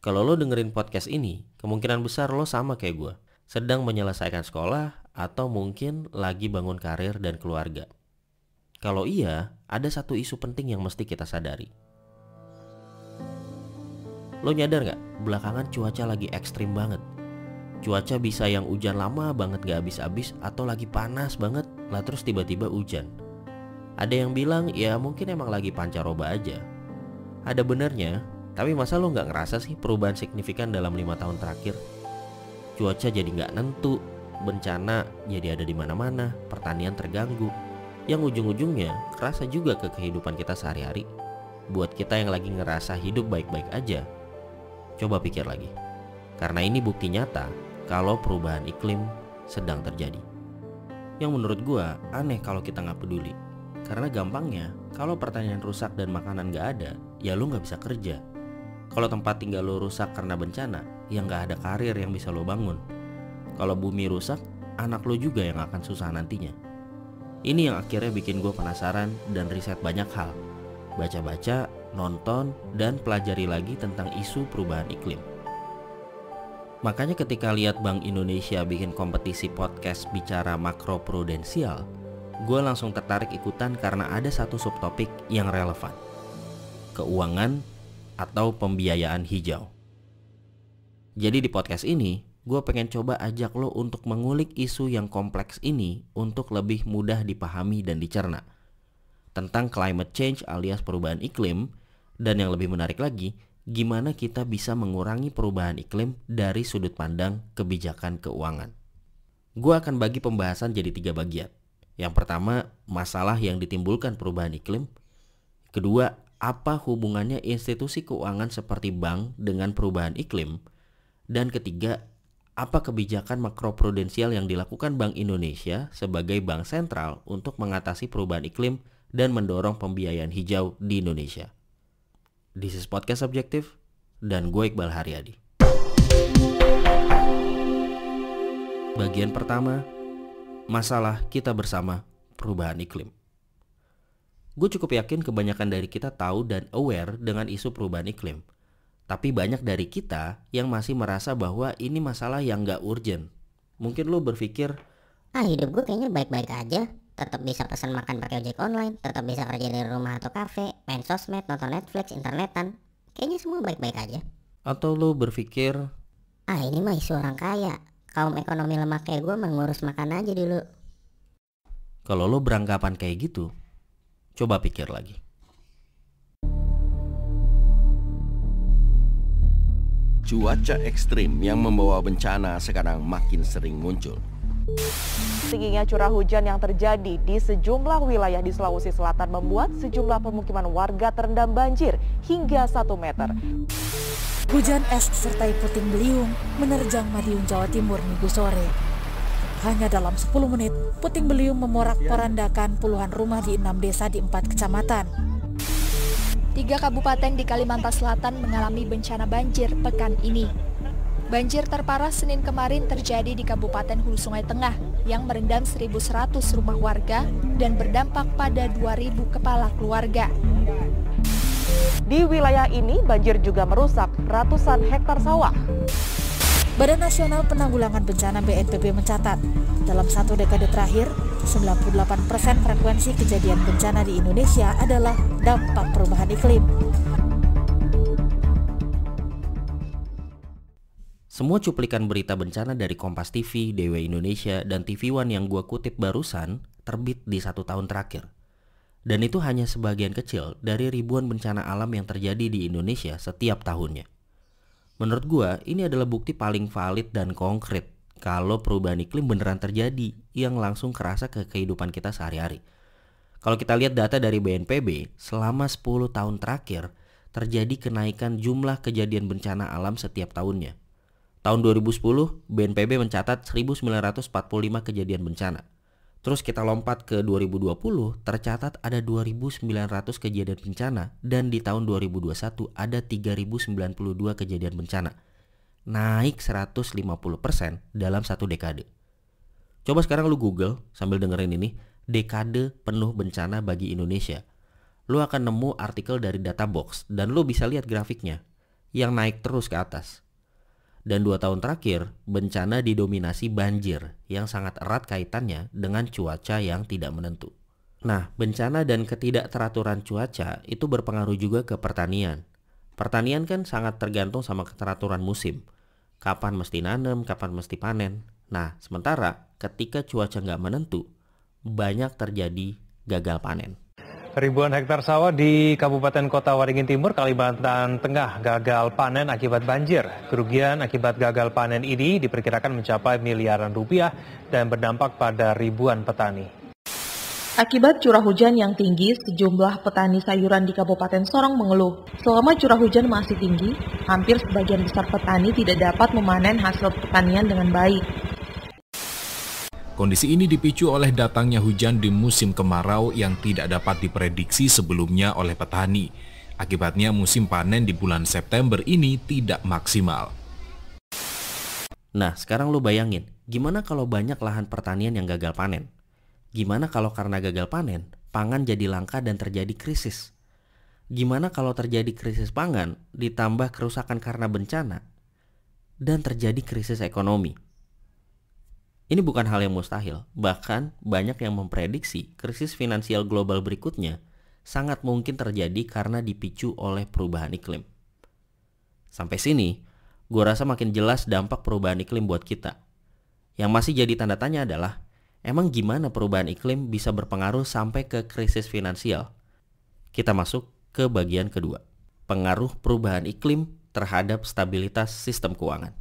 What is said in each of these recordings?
Kalau lo dengerin podcast ini, kemungkinan besar lo sama kayak gue, sedang menyelesaikan sekolah atau mungkin lagi bangun karir dan keluarga. Kalau iya, ada satu isu penting yang mesti kita sadari. Lo nyadar gak? Belakangan cuaca lagi ekstrim banget. Cuaca bisa yang hujan lama banget gak habis-habis atau lagi panas banget, lah terus tiba-tiba hujan. Ada yang bilang ya mungkin emang lagi pancaroba aja. Ada benernya, tapi masa lo gak ngerasa sih perubahan signifikan dalam 5 tahun terakhir? Cuaca jadi gak nentu, bencana jadi ada di mana-mana, pertanian terganggu. Yang ujung-ujungnya kerasa juga ke kehidupan kita sehari-hari. Buat kita yang lagi ngerasa hidup baik-baik aja, coba pikir lagi. Karena ini bukti nyata kalau perubahan iklim sedang terjadi. Yang menurut gua aneh kalau kita gak peduli. Karena gampangnya kalau pertanian rusak dan makanan gak ada, ya lu gak bisa kerja. Kalau tempat tinggal lo rusak karena bencana, ya gak ada karir yang bisa lo bangun. Kalau bumi rusak, anak lo juga yang akan susah nantinya. Ini yang akhirnya bikin gue penasaran dan riset banyak hal. Baca-baca, nonton, dan pelajari lagi tentang isu perubahan iklim. Makanya ketika lihat Bank Indonesia bikin kompetisi podcast bicara makro prudensial, gue langsung tertarik ikutan karena ada satu subtopik yang relevan. Keuangan atau pembiayaan hijau. Jadi di podcast ini, gue pengen coba ajak lo untuk mengulik isu yang kompleks ini untuk lebih mudah dipahami dan dicerna. Tentang climate change alias perubahan iklim, dan yang lebih menarik lagi, gimana kita bisa mengurangi perubahan iklim dari sudut pandang kebijakan keuangan. Gue akan bagi pembahasan jadi 3 bagian. Yang pertama, masalah yang ditimbulkan perubahan iklim. Kedua, apa hubungannya institusi keuangan seperti bank dengan perubahan iklim. Dan ketiga, apa kebijakan makroprudensial yang dilakukan Bank Indonesia sebagai bank sentral untuk mengatasi perubahan iklim dan mendorong pembiayaan hijau di Indonesia. This is Podcast Subjektif, dan gue Iqbal Haryadi. Bagian pertama, masalah kita bersama perubahan iklim. Gue cukup yakin kebanyakan dari kita tahu dan aware dengan isu perubahan iklim. Tapi banyak dari kita yang masih merasa bahwa ini masalah yang gak urgent. Mungkin lo berpikir, hidup gue kayaknya baik-baik aja. Tetap bisa pesan makan pakai ojek online, tetap bisa kerja dari rumah atau kafe, main sosmed, nonton Netflix, internetan. Kayaknya semua baik-baik aja. Atau lo berpikir, ini mah isu orang kaya. Kaum ekonomi lemah kayak gue mengurus makan aja dulu. Kalau lo beranggapan kayak gitu, coba pikir lagi. Cuaca ekstrim yang membawa bencana sekarang makin sering muncul. Tingginya curah hujan yang terjadi di sejumlah wilayah di Sulawesi Selatan membuat sejumlah pemukiman warga terendam banjir hingga 1 meter. Hujan es disertai puting beliung menerjang Madiun, Jawa Timur Minggu sore. Hanya dalam 10 menit, puting beliung memorak-porandakan puluhan rumah di 6 desa di 4 kecamatan. 3 kabupaten di Kalimantan Selatan mengalami bencana banjir pekan ini. Banjir terparah Senin kemarin terjadi di Kabupaten Hulu Sungai Tengah yang merendam 1.100 rumah warga dan berdampak pada 2.000 kepala keluarga. Di wilayah ini banjir juga merusak ratusan hektar sawah. Badan Nasional Penanggulangan Bencana BNPB mencatat, dalam 1 dekade terakhir, 98% frekuensi kejadian bencana di Indonesia adalah dampak perubahan iklim. Semua cuplikan berita bencana dari Kompas TV, DW Indonesia, dan TV One yang gua kutip barusan terbit di 1 tahun terakhir. Dan itu hanya sebagian kecil dari ribuan bencana alam yang terjadi di Indonesia setiap tahunnya. Menurut gua, ini adalah bukti paling valid dan konkret kalau perubahan iklim beneran terjadi yang langsung kerasa ke kehidupan kita sehari-hari. Kalau kita lihat data dari BNPB, selama 10 tahun terakhir terjadi kenaikan jumlah kejadian bencana alam setiap tahunnya. Tahun 2010, BNPB mencatat 1.945 kejadian bencana. Terus kita lompat ke 2020, tercatat ada 2.900 kejadian bencana, dan di tahun 2021 ada 3.092 kejadian bencana. Naik 150% dalam 1 dekade. Coba sekarang lu Google sambil dengerin ini, dekade penuh bencana bagi Indonesia. Lu akan nemu artikel dari Databox dan lu bisa lihat grafiknya. yang naik terus ke atas. Dan 2 tahun terakhir, bencana didominasi banjir yang sangat erat kaitannya dengan cuaca yang tidak menentu. Nah, bencana dan ketidakteraturan cuaca itu berpengaruh juga ke pertanian. Pertanian kan sangat tergantung sama keteraturan musim. Kapan mesti nanam, kapan mesti panen. Nah, sementara ketika cuaca nggak menentu, banyak terjadi gagal panen. Ribuan hektar sawah di Kabupaten Kota Waringin Timur, Kalimantan Tengah gagal panen akibat banjir. Kerugian akibat gagal panen ini diperkirakan mencapai miliaran rupiah dan berdampak pada ribuan petani. Akibat curah hujan yang tinggi, sejumlah petani sayuran di Kabupaten Sorong mengeluh. Selama curah hujan masih tinggi, hampir sebagian besar petani tidak dapat memanen hasil pertanian dengan baik. Kondisi ini dipicu oleh datangnya hujan di musim kemarau yang tidak dapat diprediksi sebelumnya oleh petani. Akibatnya musim panen di bulan September ini tidak maksimal. Nah, sekarang lu bayangin, gimana kalau banyak lahan pertanian yang gagal panen? Gimana kalau karena gagal panen, pangan jadi langka dan terjadi krisis? Gimana kalau terjadi krisis pangan, ditambah kerusakan karena bencana, dan terjadi krisis ekonomi? Ini bukan hal yang mustahil, bahkan banyak yang memprediksi krisis finansial global berikutnya sangat mungkin terjadi karena dipicu oleh perubahan iklim. Sampai sini, gue rasa makin jelas dampak perubahan iklim buat kita. Yang masih jadi tanda tanya adalah, emang gimana perubahan iklim bisa berpengaruh sampai ke krisis finansial? Kita masuk ke bagian kedua, pengaruh perubahan iklim terhadap stabilitas sistem keuangan.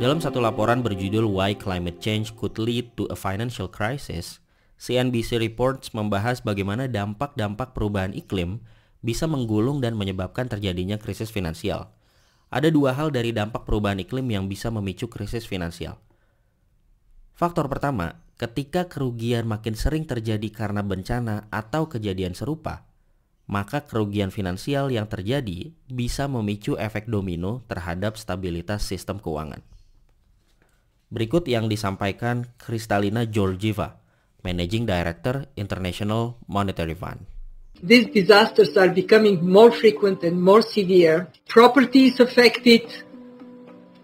Dalam satu laporan berjudul Why Climate Change Could Lead to a Financial Crisis, CNBC Reports membahas bagaimana dampak-dampak perubahan iklim bisa menggulung dan menyebabkan terjadinya krisis finansial. Ada 2 hal dari dampak perubahan iklim yang bisa memicu krisis finansial. Faktor pertama, ketika kerugian makin sering terjadi karena bencana atau kejadian serupa, maka kerugian finansial yang terjadi bisa memicu efek domino terhadap stabilitas sistem keuangan. Berikut yang disampaikan Kristalina Georgieva, Managing Director International Monetary Fund. These disasters are becoming more frequent and more severe. Property is affected.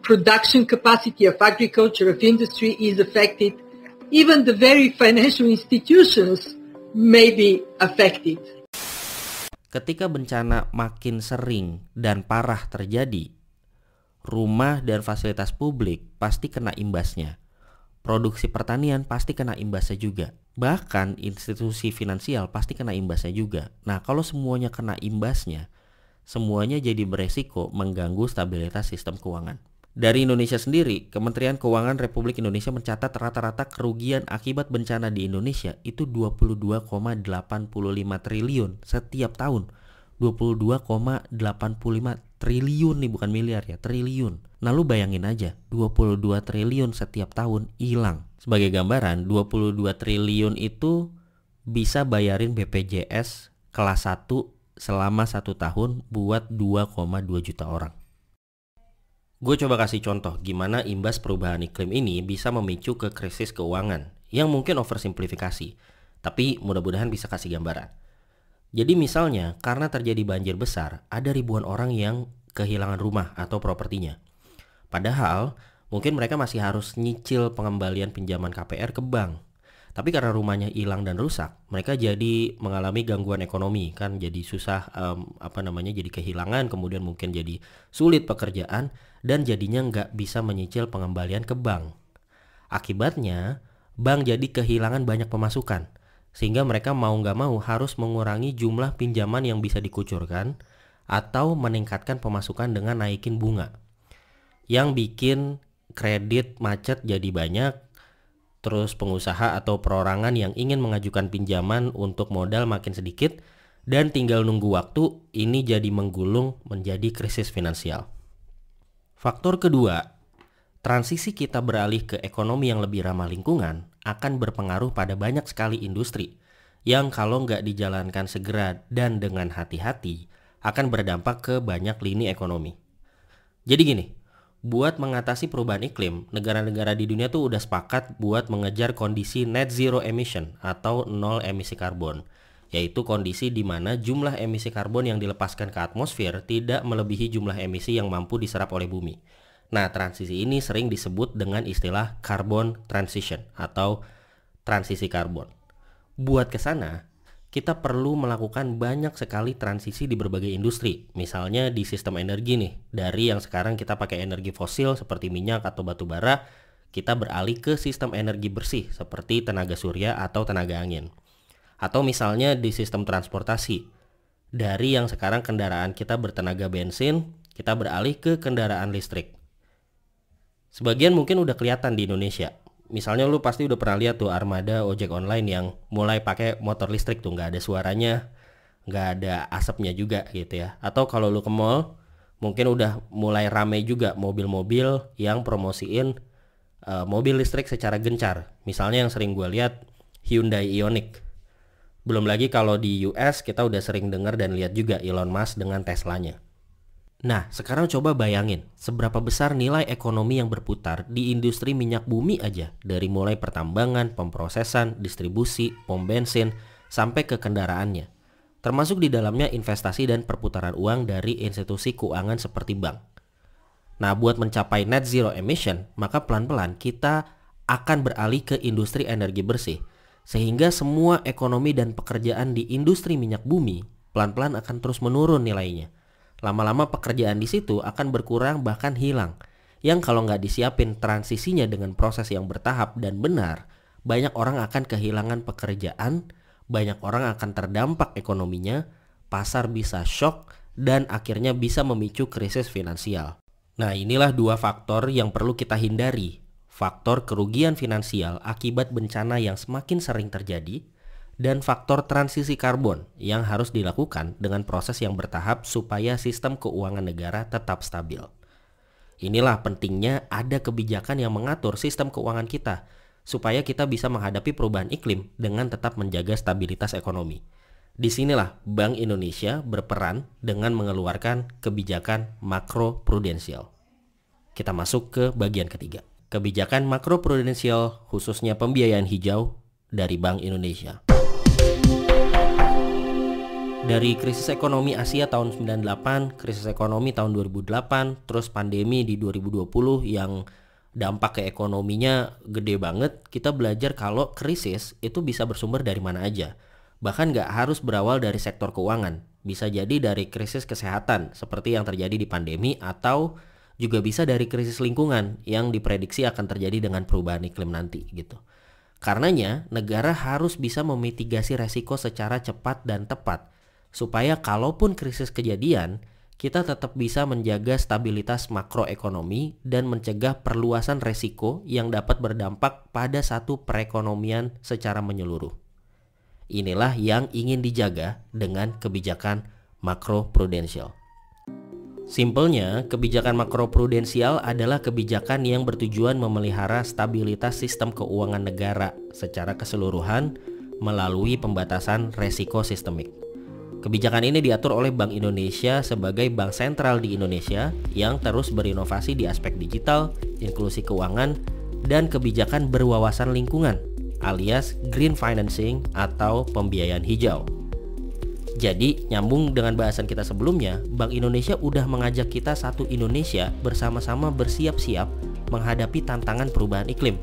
Production capacity of agriculture, of industry is affected. Even the very financial institutions may be affected. Ketika bencana makin sering dan parah terjadi, rumah dan fasilitas publik pasti kena imbasnya. Produksi pertanian pasti kena imbasnya juga. Bahkan institusi finansial pasti kena imbasnya juga. Nah, kalau semuanya kena imbasnya, semuanya jadi beresiko mengganggu stabilitas sistem keuangan. Dari Indonesia sendiri, Kementerian Keuangan Republik Indonesia mencatat rata-rata kerugian akibat bencana di Indonesia itu 22,85 triliun setiap tahun. 22,85 triliun nih, bukan miliar ya, triliun. Nah, lu bayangin aja, 22 triliun setiap tahun hilang. Sebagai gambaran, 22 triliun itu bisa bayarin BPJS kelas 1 selama 1 tahun buat 2,2 juta orang. Gue coba kasih contoh gimana imbas perubahan iklim ini bisa memicu ke krisis keuangan yang mungkin oversimplifikasi, tapi mudah-mudahan bisa kasih gambaran. Jadi misalnya karena terjadi banjir besar, ada ribuan orang yang kehilangan rumah atau propertinya. Padahal mungkin mereka masih harus nyicil pengembalian pinjaman KPR ke bank. Tapi karena rumahnya hilang dan rusak, mereka jadi mengalami gangguan ekonomi, kan jadi susah jadi kehilangan, kemudian mungkin jadi sulit pekerjaan dan jadinya nggak bisa menyicil pengembalian ke bank. Akibatnya bank jadi kehilangan banyak pemasukan, sehingga mereka mau nggak mau harus mengurangi jumlah pinjaman yang bisa dikucurkan atau meningkatkan pemasukan dengan naikin bunga, yang bikin kredit macet jadi banyak. Terus pengusaha atau perorangan yang ingin mengajukan pinjaman untuk modal makin sedikit dan tinggal nunggu waktu, ini jadi menggulung menjadi krisis finansial. Faktor kedua, transisi kita beralih ke ekonomi yang lebih ramah lingkungan akan berpengaruh pada banyak sekali industri yang kalau nggak dijalankan segera dan dengan hati-hati akan berdampak ke banyak lini ekonomi. Jadi gini, buat mengatasi perubahan iklim, negara-negara di dunia tuh udah sepakat buat mengejar kondisi net zero emission atau nol emisi karbon, yaitu kondisi di mana jumlah emisi karbon yang dilepaskan ke atmosfer tidak melebihi jumlah emisi yang mampu diserap oleh bumi. Nah, transisi ini sering disebut dengan istilah carbon transition atau transisi karbon. Buat ke sana, kita perlu melakukan banyak sekali transisi di berbagai industri. Misalnya di sistem energi nih, dari yang sekarang kita pakai energi fosil seperti minyak atau batu bara, kita beralih ke sistem energi bersih seperti tenaga surya atau tenaga angin. Atau misalnya di sistem transportasi, dari yang sekarang kendaraan kita bertenaga bensin, kita beralih ke kendaraan listrik. Sebagian mungkin udah kelihatan di Indonesia. Misalnya lu pasti udah pernah lihat tuh armada ojek online yang mulai pakai motor listrik tuh, nggak ada suaranya, nggak ada asapnya juga gitu ya. Atau kalau lu ke mall, mungkin udah mulai rame juga mobil-mobil yang promosiin mobil listrik secara gencar. Misalnya yang sering gue lihat Hyundai Ioniq. Belum lagi kalau di US kita udah sering dengar dan lihat juga Elon Musk dengan Teslanya. Nah, sekarang coba bayangin seberapa besar nilai ekonomi yang berputar di industri minyak bumi aja, dari mulai pertambangan, pemrosesan, distribusi, pom bensin, sampai ke kendaraannya. Termasuk di dalamnya investasi dan perputaran uang dari institusi keuangan seperti bank. Nah, buat mencapai net zero emission, maka pelan-pelan kita akan beralih ke industri energi bersih. Sehingga semua ekonomi dan pekerjaan di industri minyak bumi pelan-pelan akan terus menurun nilainya. Lama-lama pekerjaan di situ akan berkurang bahkan hilang. Yang kalau nggak disiapin transisinya dengan proses yang bertahap dan benar, banyak orang akan kehilangan pekerjaan, banyak orang akan terdampak ekonominya, pasar bisa shock, dan akhirnya bisa memicu krisis finansial. Nah, inilah dua faktor yang perlu kita hindari. Faktor kerugian finansial akibat bencana yang semakin sering terjadi, dan faktor transisi karbon yang harus dilakukan dengan proses yang bertahap supaya sistem keuangan negara tetap stabil. Inilah pentingnya ada kebijakan yang mengatur sistem keuangan kita supaya kita bisa menghadapi perubahan iklim dengan tetap menjaga stabilitas ekonomi. Disinilah Bank Indonesia berperan dengan mengeluarkan kebijakan makroprudensial. Kita masuk ke bagian ketiga. Kebijakan makroprudensial khususnya pembiayaan hijau dari Bank Indonesia. Dari krisis ekonomi Asia tahun 98, krisis ekonomi tahun 2008, terus pandemi di 2020 yang dampak ke ekonominya gede banget, kita belajar kalau krisis itu bisa bersumber dari mana aja. Bahkan nggak harus berawal dari sektor keuangan, bisa jadi dari krisis kesehatan seperti yang terjadi di pandemi, atau juga bisa dari krisis lingkungan yang diprediksi akan terjadi dengan perubahan iklim nanti gitu. Karenanya, negara harus bisa memitigasi resiko secara cepat dan tepat, supaya kalaupun krisis kejadian, kita tetap bisa menjaga stabilitas makroekonomi dan mencegah perluasan resiko yang dapat berdampak pada satu perekonomian secara menyeluruh. Inilah yang ingin dijaga dengan kebijakan makroprudensial. Simpelnya, kebijakan makroprudensial adalah kebijakan yang bertujuan memelihara stabilitas sistem keuangan negara secara keseluruhan melalui pembatasan resiko sistemik. Kebijakan ini diatur oleh Bank Indonesia sebagai bank sentral di Indonesia yang terus berinovasi di aspek digital, inklusi keuangan, dan kebijakan berwawasan lingkungan alias green financing atau pembiayaan hijau. Jadi, nyambung dengan bahasan kita sebelumnya, Bank Indonesia udah mengajak kita satu Indonesia bersama-sama bersiap-siap menghadapi tantangan perubahan iklim,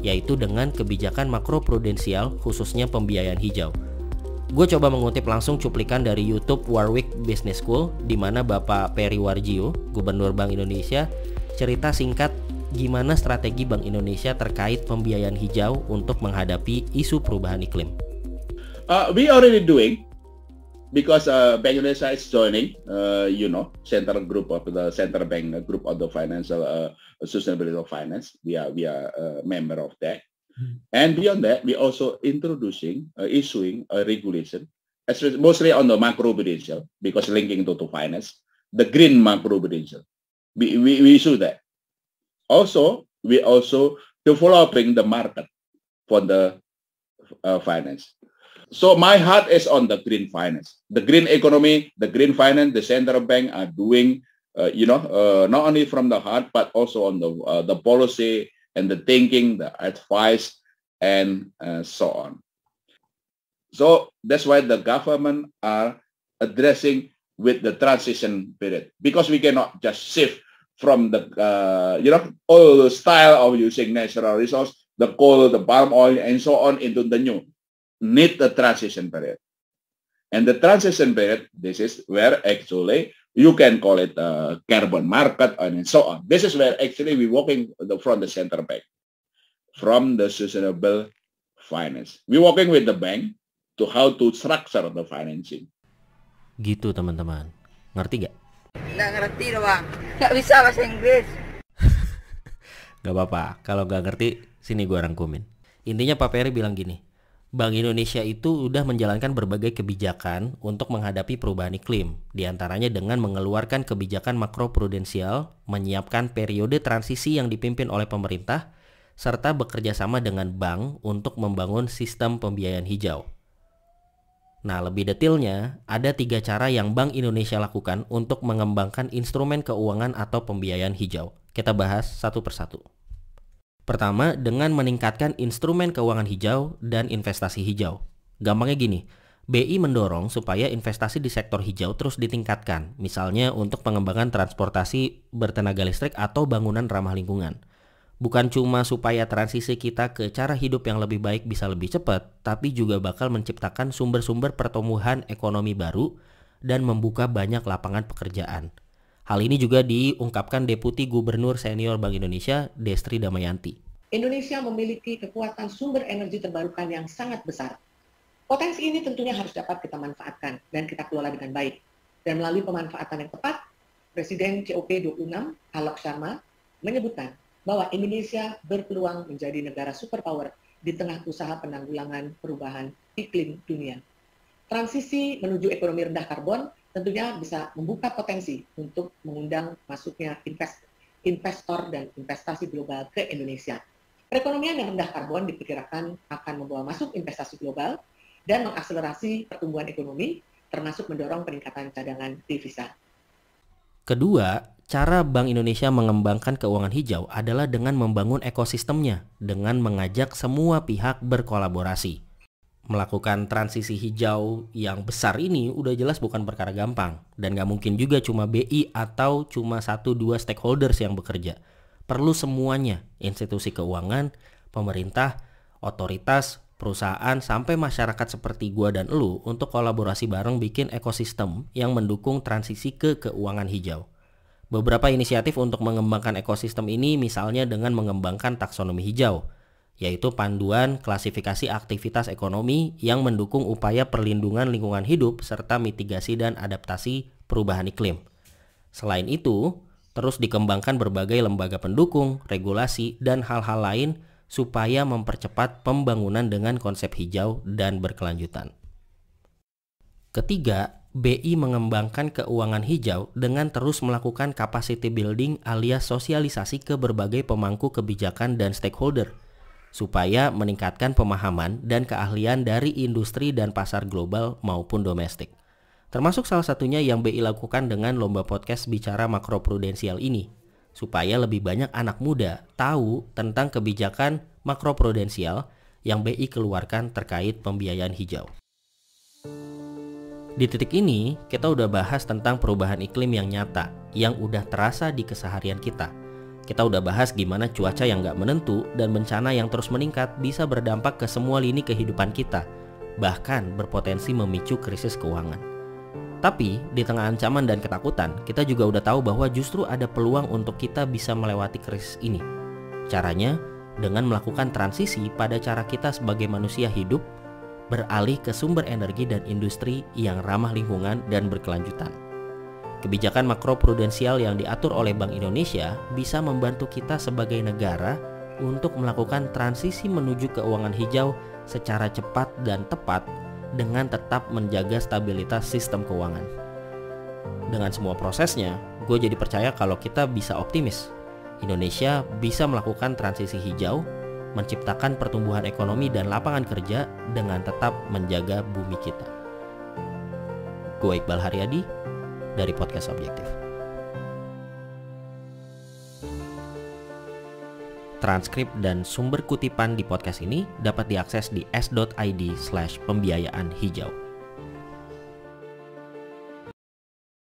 yaitu dengan kebijakan makroprudensial khususnya pembiayaan hijau. Gue coba mengutip langsung cuplikan dari YouTube Warwick Business School, di mana Bapak Peri Warjio, Gubernur Bank Indonesia, cerita singkat gimana strategi Bank Indonesia terkait pembiayaan hijau untuk menghadapi isu perubahan iklim. We already doing, because Bank Indonesia is joining, central group of the central bank group of the financial sustainability of finance. We are a member of that. And beyond that, we also issuing a regulation, mostly on the macroprudential, because linking to finance, the green macroprudential. We issue that. Also, we also developing the market for the finance. So my heart is on the green finance, the green economy, the green finance. The central bank are doing, not only from the heart, but also on the policy and the thinking, the advice, and so on. So that's why the government are addressing with the transition period, because we cannot just shift from the old style of using natural resource, the coal, the palm oil, and so on into the new. Need the transition period. And the transition period, this is where actually you can call it a carbon market and so on. This is where actually we're working from the central bank, from the sustainable finance. We're working with the bank to how to structure the financing. Gitu teman-teman. Ngerti gak? Nggak ngerti loh bang. Nggak bisa bahasa Inggris. Gak apa-apa. Kalau gak ngerti, sini gue rangkumin. Intinya Pak Peri bilang gini. Bank Indonesia itu udah menjalankan berbagai kebijakan untuk menghadapi perubahan iklim. Di antaranya dengan mengeluarkan kebijakan makroprudensial, menyiapkan periode transisi yang dipimpin oleh pemerintah, serta bekerja sama dengan bank untuk membangun sistem pembiayaan hijau. Nah, lebih detailnya, ada 3 cara yang Bank Indonesia lakukan untuk mengembangkan instrumen keuangan atau pembiayaan hijau. Kita bahas satu persatu. Pertama, dengan meningkatkan instrumen keuangan hijau dan investasi hijau. Gampangnya gini, BI mendorong supaya investasi di sektor hijau terus ditingkatkan, misalnya untuk pengembangan transportasi bertenaga listrik atau bangunan ramah lingkungan. Bukan cuma supaya transisi kita ke cara hidup yang lebih baik bisa lebih cepat, tapi juga bakal menciptakan sumber-sumber pertumbuhan ekonomi baru dan membuka banyak lapangan pekerjaan. Hal ini juga diungkapkan Deputi Gubernur Senior Bank Indonesia, Destri Damayanti. Indonesia memiliki kekuatan sumber energi terbarukan yang sangat besar. Potensi ini tentunya harus dapat kita manfaatkan dan kita kelola dengan baik. Dan melalui pemanfaatan yang tepat, Presiden COP26, Alok Sharma, menyebutkan bahwa Indonesia berpeluang menjadi negara superpower di tengah usaha penanggulangan perubahan iklim dunia. Transisi menuju ekonomi rendah karbon tentunya bisa membuka potensi untuk mengundang masuknya investor dan investasi global ke Indonesia. Perekonomian yang rendah karbon diperkirakan akan membawa masuk investasi global dan mengakselerasi pertumbuhan ekonomi, termasuk mendorong peningkatan cadangan devisa. Kedua, cara Bank Indonesia mengembangkan keuangan hijau adalah dengan membangun ekosistemnya, dengan mengajak semua pihak berkolaborasi. Melakukan transisi hijau yang besar ini udah jelas bukan perkara gampang, dan gak mungkin juga cuma BI atau cuma 1-2 stakeholders yang bekerja. Perlu semuanya, institusi keuangan, pemerintah, otoritas, perusahaan, sampai masyarakat seperti gua dan elu untuk kolaborasi bareng bikin ekosistem yang mendukung transisi ke keuangan hijau. Beberapa inisiatif untuk mengembangkan ekosistem ini misalnya dengan mengembangkan taksonomi hijau, yaitu panduan klasifikasi aktivitas ekonomi yang mendukung upaya perlindungan lingkungan hidup serta mitigasi dan adaptasi perubahan iklim. Selain itu, terus dikembangkan berbagai lembaga pendukung, regulasi, dan hal-hal lain supaya mempercepat pembangunan dengan konsep hijau dan berkelanjutan. Ketiga, BI mengembangkan keuangan hijau dengan terus melakukan capacity building alias sosialisasi ke berbagai pemangku kebijakan dan stakeholder, supaya meningkatkan pemahaman dan keahlian dari industri dan pasar global maupun domestik. Termasuk salah satunya yang BI lakukan dengan lomba podcast bicara makroprudensial ini, supaya lebih banyak anak muda tahu tentang kebijakan makroprudensial yang BI keluarkan terkait pembiayaan hijau. Di titik ini, kita udah bahas tentang perubahan iklim yang nyata, yang udah terasa di keseharian kita. Kita udah bahas gimana cuaca yang gak menentu dan bencana yang terus meningkat bisa berdampak ke semua lini kehidupan kita, bahkan berpotensi memicu krisis keuangan. Tapi, di tengah ancaman dan ketakutan, kita juga udah tahu bahwa justru ada peluang untuk kita bisa melewati krisis ini. Caranya, dengan melakukan transisi pada cara kita sebagai manusia hidup, beralih ke sumber energi dan industri yang ramah lingkungan dan berkelanjutan. Kebijakan makroprudensial yang diatur oleh Bank Indonesia bisa membantu kita sebagai negara untuk melakukan transisi menuju keuangan hijau secara cepat dan tepat dengan tetap menjaga stabilitas sistem keuangan. Dengan semua prosesnya, gue jadi percaya kalau kita bisa optimis. Indonesia bisa melakukan transisi hijau, menciptakan pertumbuhan ekonomi dan lapangan kerja dengan tetap menjaga bumi kita. Gue Iqbal Haryadi dari Podcast Objektif. transkrip dan sumber kutipan di podcast ini dapat diakses di s.id/pembiayaan hijau.